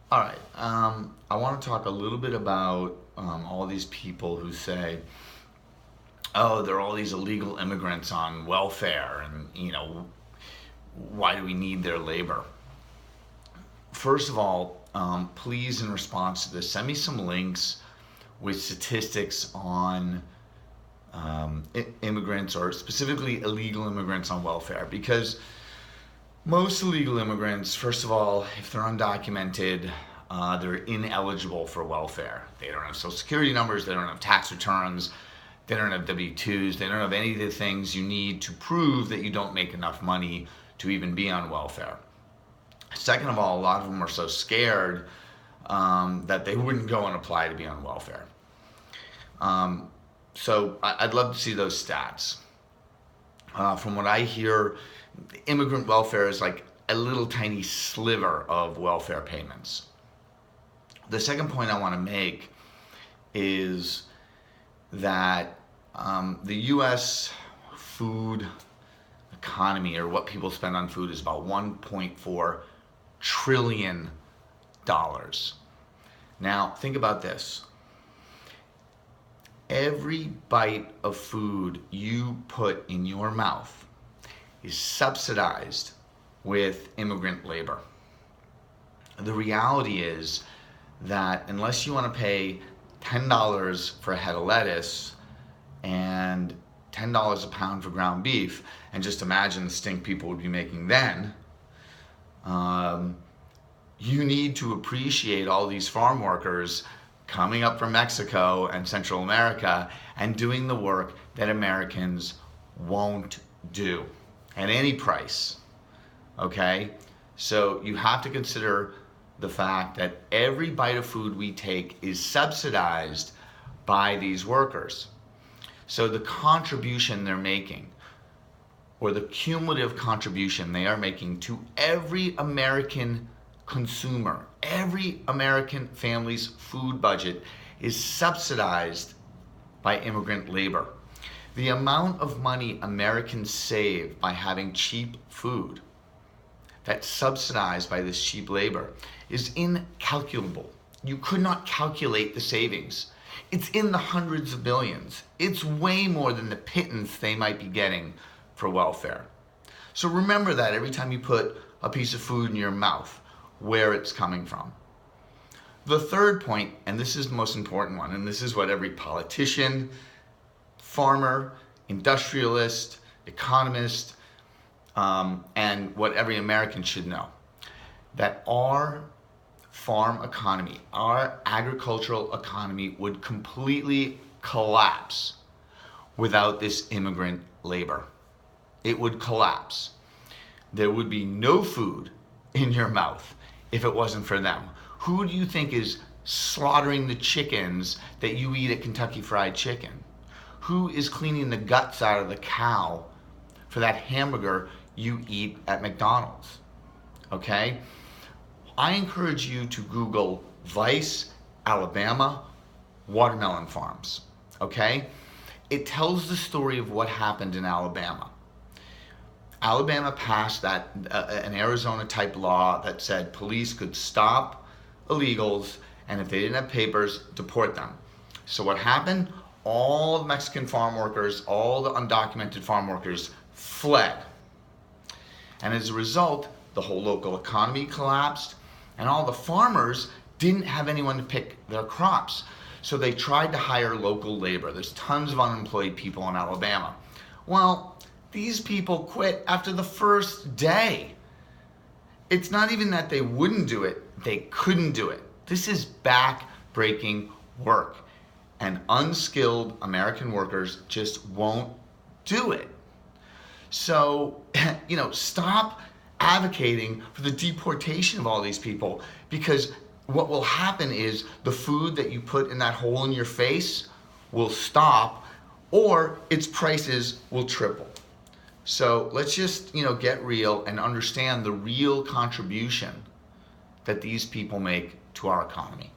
All right. I want to talk a little bit about all these people who say, "Oh, there are all these illegal immigrants on welfare, and why do we need their labor?" First of all, please, in response to this, send me some links with statistics on immigrants, or specifically illegal immigrants on welfare, because most illegal immigrants, first of all, if they're undocumented, they're ineligible for welfare. They don't have social security numbers, they don't have tax returns, they don't have W-2s, they don't have any of the things you need to prove that you don't make enough money to even be on welfare. Second of all, a lot of them are so scared that they wouldn't go and apply to be on welfare. So I'd love to see those stats. From what I hear, immigrant welfare is like a little tiny sliver of welfare payments. The second point I want to make is that the U.S. food economy, or what people spend on food, is about $1.4 trillion. Now, think about this. Every bite of food you put in your mouth is subsidized with immigrant labor. The reality is that unless you want to pay $10 for a head of lettuce and $10 a pound for ground beef, and just imagine the stink people would be making then, you need to appreciate all these farm workers coming up from Mexico and Central America and doing the work that Americans won't do at any price. Okay? So you have to consider the fact that every bite of food we take is subsidized by these workers. So the contribution they're making, or the cumulative contribution they are making to every American consumer, every American family's food budget, is subsidized by immigrant labor. The amount of money Americans save by having cheap food that's subsidized by this cheap labor is incalculable. You could not calculate the savings. It's in the hundreds of billions. It's way more than the pittance they might be getting for welfare. So remember that every time you put a piece of food in your mouth, where it's coming from. The third point, and this is the most important one, and this is what every politician, farmer, industrialist, economist, and what every American should know, that our farm economy, our agricultural economy, would completely collapse without this immigrant labor. It would collapse. There would be no food in your mouth if it wasn't for them. Who do you think is slaughtering the chickens that you eat at Kentucky Fried Chicken? Who is cleaning the guts out of the cow for that hamburger you eat at McDonald's? Okay? I encourage you to Google Vice, Alabama, watermelon farms. Okay? It tells the story of what happened in Alabama. Alabama passed an Arizona-type law that said police could stop illegals, and if they didn't have papers, deport them. So what happened? All the Mexican farm workers, all the undocumented farm workers fled. And as a result, the whole local economy collapsed, and all the farmers didn't have anyone to pick their crops. So they tried to hire local labor. There's tons of unemployed people in Alabama. Well, these people quit after the first day. It's not even that they wouldn't do it, they couldn't do it. This is back-breaking work, and unskilled American workers just won't do it. So, stop advocating for the deportation of all these people, because what will happen is the food that you put in that hole in your face will stop, or its prices will triple. So let's just, get real and understand the real contribution that these people make to our economy.